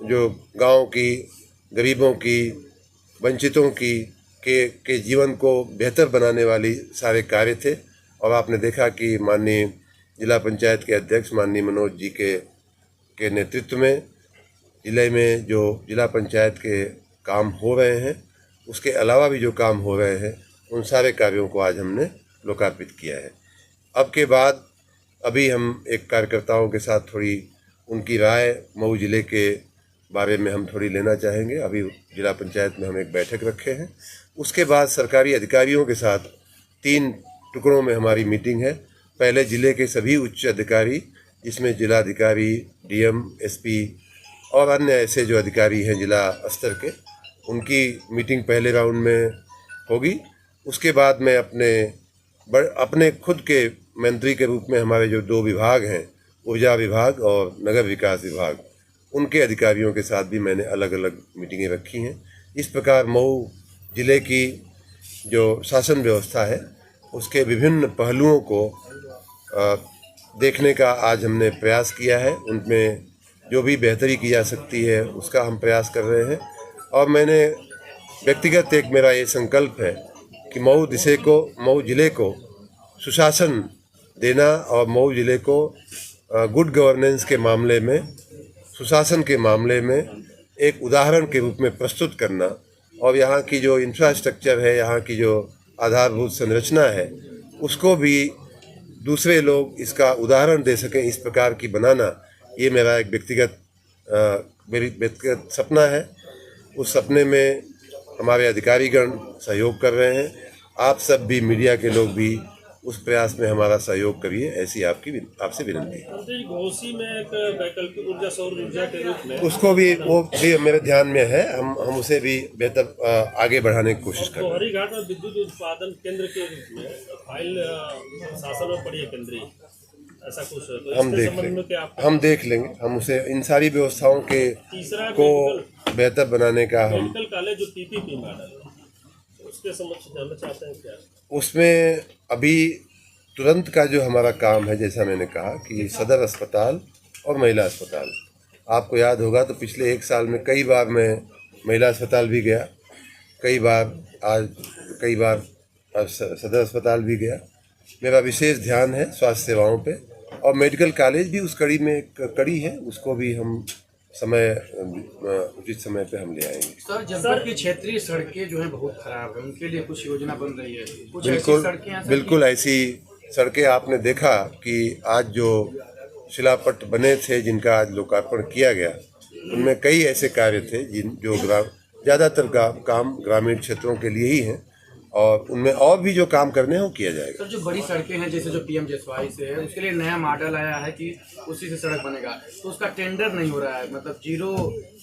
जो गांव की, गरीबों की, वंचितों की के जीवन को बेहतर बनाने वाली सारे कार्य थे। और आपने देखा कि माननीय जिला पंचायत के अध्यक्ष माननीय मनोज जी के नेतृत्व में ज़िले में जो जिला पंचायत के काम हो रहे हैं, उसके अलावा भी जो काम हो रहे हैं, उन सारे कार्यों को आज हमने लोकार्पित किया है। अब के बाद अभी हम एक कार्यकर्ताओं के साथ थोड़ी उनकी राय मऊ ज़िले के बारे में हम थोड़ी लेना चाहेंगे। अभी जिला पंचायत में हम एक बैठक रखे हैं। उसके बाद सरकारी अधिकारियों के साथ 3 टुकड़ों में हमारी मीटिंग है। पहले ज़िले के सभी उच्च अधिकारी, जिसमें जिलाधिकारी, डीएम, एसपी और अन्य ऐसे जो अधिकारी हैं जिला स्तर के, उनकी मीटिंग पहले राउंड में होगी। उसके बाद मैं अपने खुद के मंत्री के रूप में हमारे जो 2 विभाग हैं, ऊर्जा विभाग और नगर विकास विभाग, उनके अधिकारियों के साथ भी मैंने अलग अलग मीटिंगें रखी हैं। इस प्रकार मऊ ज़िले की जो शासन व्यवस्था है, उसके विभिन्न पहलुओं को देखने का आज हमने प्रयास किया है। उनमें जो भी बेहतरी की जा सकती है उसका हम प्रयास कर रहे हैं। और मैंने व्यक्तिगत एक मेरा ये संकल्प है कि मऊ ज़िले को सुशासन देना और मऊ ज़िले को गुड गवर्नेंस के मामले में, सुशासन के मामले में एक उदाहरण के रूप में प्रस्तुत करना, और यहाँ की जो इंफ्रास्ट्रक्चर है, यहाँ की जो आधारभूत संरचना है, उसको भी दूसरे लोग इसका उदाहरण दे सकें, इस प्रकार की बनाना, ये मेरा एक मेरी व्यक्तिगत सपना है। उस सपने में हमारे अधिकारीगण सहयोग कर रहे हैं। आप सब भी, मीडिया के लोग भी उस प्रयास में हमारा सहयोग करिए, ऐसी आपसे विनती है। घोसी में एक वैकल्पिक ऊर्जा, सौर ऊर्जा के रूप में उसको भी, वो भी मेरे ध्यान में है। हम उसे भी बेहतर आगे बढ़ाने की कोशिश करें। हरिघाट में विद्युत उत्पादन केंद्र के रूप में फाइल शासन में पड़ी है केंद्रीय, ऐसा कुछ है तो हम देख लेंगे। हम उसे इन सारी व्यवस्थाओं को बेहतर बनाने का मेडिकल कॉलेज जो पीपीपी मॉडल, उसके समक्ष जानना चाहते हैं क्या? उसमें अभी तुरंत का जो हमारा काम है, जैसा मैंने कहा कि सदर अस्पताल और महिला अस्पताल, आपको याद होगा तो पिछले 1 साल में कई बार मैं महिला अस्पताल भी गया, कई बार सदर अस्पताल भी गया। मेरा विशेष ध्यान है स्वास्थ्य सेवाओं पे, और मेडिकल कॉलेज भी उस कड़ी में एक कड़ी है, उसको भी हम उचित समय पे हम ले आएंगे। सर, जनपद की क्षेत्रीय सड़कें जो है बहुत खराब है, उनके लिए कुछ योजना बन रही है? कुछ ऐसी सड़कें बिल्कुल ऐसी सड़कें आपने देखा कि आज जो शिलापट बने थे, जिनका आज लोकार्पण किया गया, उनमें कई ऐसे कार्य थे जो ज़्यादातर काम ग्रामीण क्षेत्रों के लिए ही हैं, और उनमें और भी जो काम करने हैं वो किया जाएगा। सर, जो बड़ी सड़कें हैं जैसे जो पीएमजीएसवाई से है, उसके लिए नया मॉडल आया है कि उसी से सड़क बनेगा, तो उसका टेंडर नहीं हो रहा है, मतलब जीरो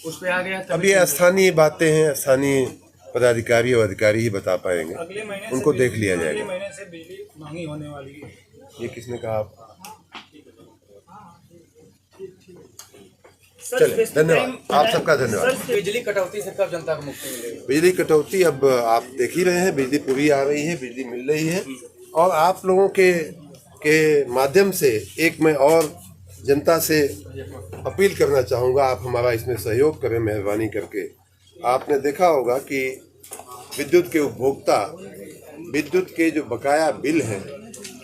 उस पर आ गया। अभी स्थानीय बातें हैं, स्थानीय पदाधिकारी और अधिकारी ही बता पाएंगे, उनको देख लिया जाएगा। अगले महीने से बिजली महंगी होने वाली है, ये किसने कहा आप? चलिए, धन्यवाद, आप सबका धन्यवाद। बिजली कटौती से कब जनता को मुक्ति मिलेगी? बिजली कटौती अब आप देख ही रहे हैं, बिजली पूरी आ रही है, बिजली मिल रही है। और आप लोगों के माध्यम से एक मैं और जनता से अपील करना चाहूँगा, आप हमारा इसमें सहयोग करें मेहरबानी करके। आपने देखा होगा कि विद्युत के जो बकाया बिल हैं,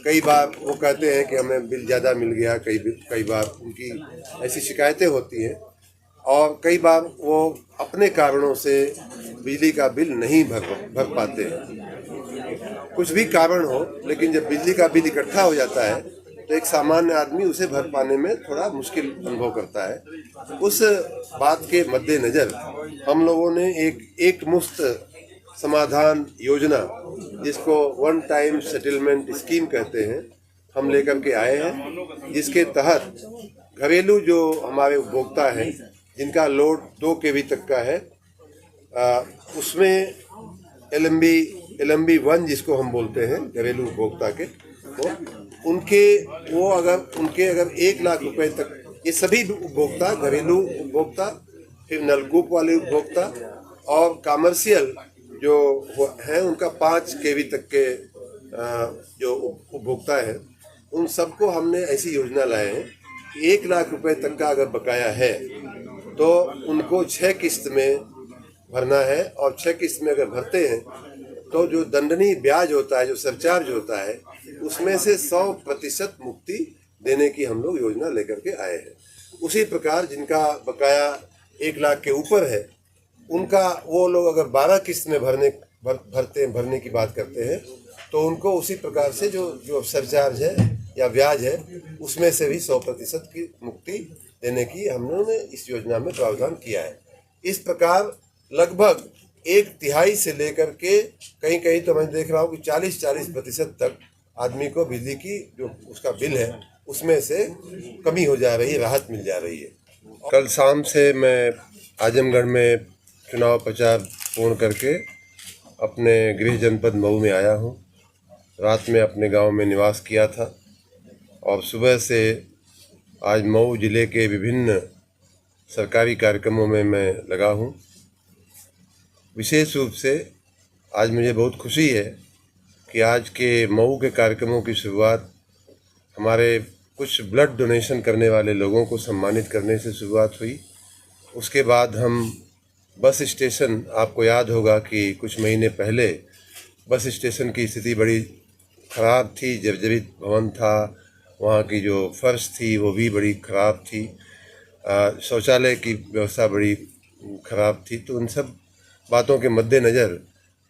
कई बार वो कहते हैं कि हमें बिल ज़्यादा मिल गया, कई बार उनकी ऐसी शिकायतें होती हैं, और कई बार वो अपने कारणों से बिजली का बिल नहीं भर पाते हैं। कुछ भी कारण हो, लेकिन जब बिजली का बिल इकट्ठा हो जाता है तो एक सामान्य आदमी उसे भर पाने में थोड़ा मुश्किल अनुभव करता है। उस बात के मद्देनज़र हम लोगों ने एक मुश्त समाधान योजना, जिसको वन टाइम सेटलमेंट स्कीम कहते हैं, हम लेकर के आए हैं, जिसके तहत घरेलू जो हमारे उपभोक्ता हैं, जिनका लोड 2 kV तक का है, उसमें LMB 1 जिसको हम बोलते हैं घरेलू उपभोक्ता के, उनके अगर 1 लाख रुपए तक, ये सभी उपभोक्ता, घरेलू उपभोक्ता, फिर नलकूप वाले उपभोक्ता और कमर्शियल जो हैं, उनका 5 kV तक के जो उपभोक्ता हैं, उन सबको हमने ऐसी योजना लाए हैं कि 1 लाख रुपए तक का अगर बकाया है तो उनको 6 किस्त में भरना है, और 6 किस्त में अगर भरते हैं तो जो दंडनीय ब्याज होता है, जो सरचार्ज होता है, उसमें से 100% मुक्ति देने की हम लोग योजना लेकर के आए हैं। उसी प्रकार जिनका बकाया 1 लाख के ऊपर है, उनका वो लोग अगर 12 किस्त में भरने की बात करते हैं तो उनको उसी प्रकार से जो सरचार्ज है या ब्याज है, उसमें से भी 100% की मुक्ति देने की हम लोगों ने इस योजना में प्रावधान किया है। इस प्रकार लगभग 1/3 से लेकर के कहीं तो मैं देख रहा हूँ कि 40% तक आदमी को बिजली की जो उसका बिल है उसमें से कमी हो जा रही है, राहत मिल जा रही है। कल शाम से मैं आजमगढ़ में चुनाव प्रचार पूर्ण करके अपने गृह जनपद मऊ में आया हूँ। रात में अपने गांव में निवास किया था और सुबह से आज मऊ जिले के विभिन्न सरकारी कार्यक्रमों में मैं लगा हूँ। विशेष रूप से आज मुझे बहुत खुशी है कि आज के मऊ के कार्यक्रमों की शुरुआत हमारे कुछ ब्लड डोनेशन करने वाले लोगों को सम्मानित करने से शुरुआत हुई। उसके बाद हम बस स्टेशन, आपको याद होगा कि कुछ महीने पहले बस स्टेशन की स्थिति बड़ी ख़राब थी, जर्जरित भवन था, वहाँ की जो फर्श थी वो भी बड़ी ख़राब थी, शौचालय की व्यवस्था बड़ी ख़राब थी। तो उन सब बातों के मद्देनज़र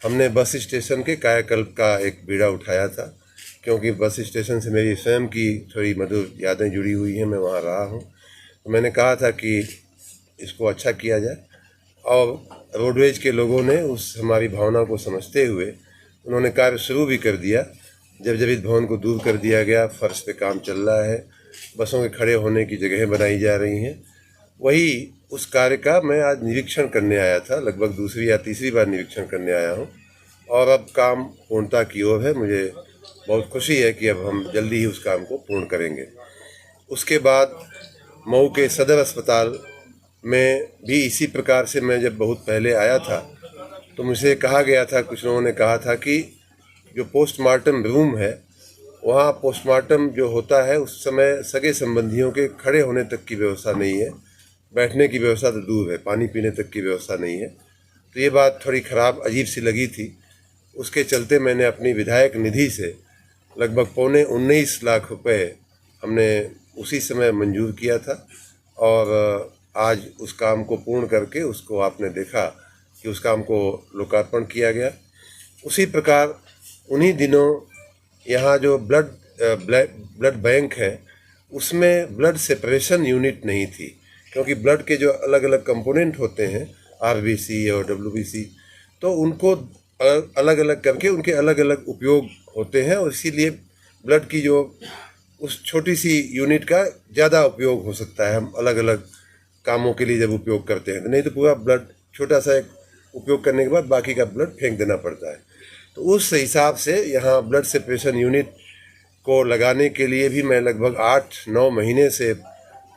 हमने बस स्टेशन के कायाकल्प का एक बीड़ा उठाया था, क्योंकि बस स्टेशन से मेरी स्वयं की थोड़ी मधुर यादें जुड़ी हुई हैं, मैं वहाँ रहा हूँ। तो मैंने कहा था कि इसको अच्छा किया जाए, और रोडवेज के लोगों ने उस हमारी भावना को समझते हुए उन्होंने कार्य शुरू भी कर दिया। जर्जरित भवन को दूर कर दिया गया, फर्श पे काम चल रहा है, बसों के खड़े होने की जगहें बनाई जा रही हैं। वही उस कार्य का मैं आज निरीक्षण करने आया था, लगभग दूसरी या तीसरी बार निरीक्षण करने आया हूँ, और अब काम पूर्णता की ओर है। मुझे बहुत खुशी है कि अब हम जल्दी ही उस काम को पूर्ण करेंगे। उसके बाद मऊ के सदर अस्पताल में भी इसी प्रकार से मैं जब बहुत पहले आया था तो मुझे कहा गया था, कुछ लोगों ने कहा था कि जो पोस्टमार्टम रूम है, वहाँ पोस्टमार्टम जो होता है उस समय सगे संबंधियों के खड़े होने तक की व्यवस्था नहीं है, बैठने की व्यवस्था तो दूर है, पानी पीने तक की व्यवस्था नहीं है। तो ये बात थोड़ी ख़राब, अजीब सी लगी थी। उसके चलते मैंने अपनी विधायक निधि से लगभग 19 लाख रुपए हमने उसी समय मंजूर किया था, और आज उस काम को पूर्ण करके उसको आपने देखा कि उस काम को लोकार्पण किया गया। उसी प्रकार उन्हीं दिनों यहाँ जो ब्लड बैंक है उसमें ब्लड सेपरेशन यूनिट नहीं थी, क्योंकि ब्लड के जो अलग अलग कंपोनेंट होते हैं, आरबीसी और डब्ल्यूबीसी, तो उनको अलग अलग करके उनके अलग अलग उपयोग होते हैं, और इसीलिए ब्लड की जो उस छोटी सी यूनिट का ज़्यादा उपयोग हो सकता है। हम अलग अलग कामों के लिए जब उपयोग करते हैं, नहीं तो पूरा ब्लड छोटा सा एक उपयोग करने के बाद बाकी का ब्लड फेंक देना पड़ता है। तो उस हिसाब से यहाँ ब्लड सेपरेशन यूनिट को लगाने के लिए भी मैं लगभग 8-9 महीने से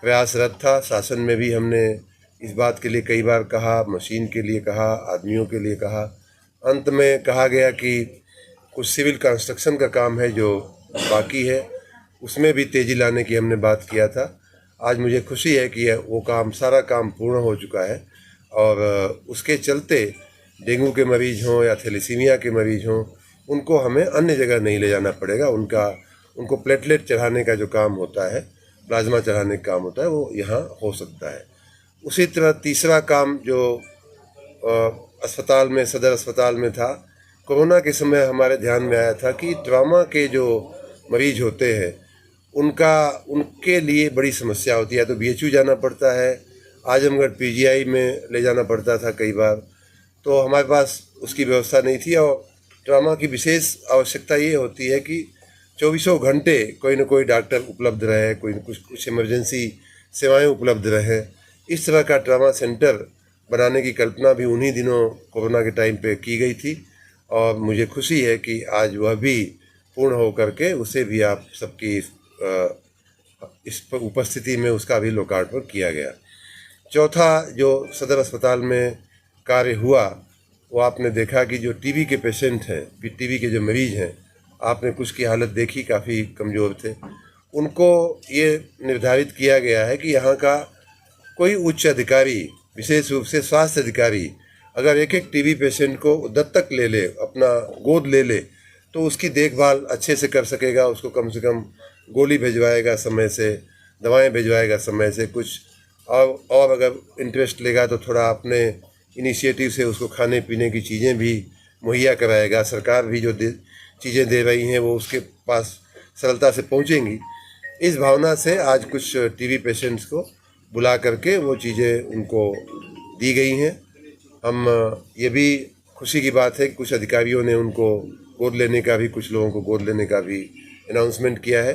प्रयासरत था। शासन में भी हमने इस बात के लिए कई बार कहा, मशीन के लिए कहा, आदमियों के लिए कहा। अंत में कहा गया कि कुछ सिविल कंस्ट्रक्शन का काम है जो बाकी है, उसमें भी तेज़ी लाने की हमने बात किया था। आज मुझे खुशी है कि वो काम, सारा काम पूर्ण हो चुका है, और उसके चलते डेंगू के मरीज़ हों या थैलेसीमिया के मरीज़ हों, उनको हमें अन्य जगह नहीं ले जाना पड़ेगा। उनको प्लेटलेट चढ़ाने का जो काम होता है, प्लाज्मा चढ़ाने का काम होता है, वो यहाँ हो सकता है। उसी तरह तीसरा काम जो अस्पताल में, सदर अस्पताल में था, कोरोना के समय हमारे ध्यान में आया था कि ट्रॉमा के जो मरीज होते हैं उनके लिए बड़ी समस्या होती है। तो बीएचयू जाना पड़ता है, आजमगढ़ पीजीआई में ले जाना पड़ता था कई बार, तो हमारे पास उसकी व्यवस्था नहीं थी। और ट्रॉमा की विशेष आवश्यकता ये होती है कि 24 घंटे कोई न कोई डॉक्टर उपलब्ध रहे, कोई कुछ इमरजेंसी सेवाएं उपलब्ध रहें। इस तरह का ट्रॉमा सेंटर बनाने की कल्पना भी उन्हीं दिनों कोरोना के टाइम पे की गई थी, और मुझे खुशी है कि आज वह भी पूर्ण हो करके उसे भी आप सबकी इस उपस्थिति में उसका भी लोकार्पण किया गया। चौथा जो सदर अस्पताल में कार्य हुआ, वो आपने देखा कि जो टीबी के पेशेंट हैं, टीबी के जो मरीज़ हैं, आपने कुछ की हालत देखी, काफ़ी कमज़ोर थे। उनको ये निर्धारित किया गया है कि यहाँ का कोई उच्च अधिकारी, विशेष रूप से स्वास्थ्य अधिकारी, अगर एक एक टीबी पेशेंट को दत्तक ले ले, अपना गोद ले ले, तो उसकी देखभाल अच्छे से कर सकेगा। उसको कम से कम गोली भिजवाएगा समय से, दवाएं भिजवाएगा समय से, कुछ और अगर इंटरेस्ट लेगा तो थोड़ा अपने इनिशिएटिव से उसको खाने पीने की चीज़ें भी मुहैया कराएगा। सरकार भी जो चीज़ें दे रही हैं वो उसके पास सरलता से पहुंचेंगी। इस भावना से आज कुछ टीबी पेशेंट्स को बुला करके वो चीज़ें उनको दी गई हैं। हम ये भी खुशी की बात है कि कुछ अधिकारियों ने उनको गोद लेने का भी, कुछ लोगों को गोद लेने का भी अनाउंसमेंट किया है।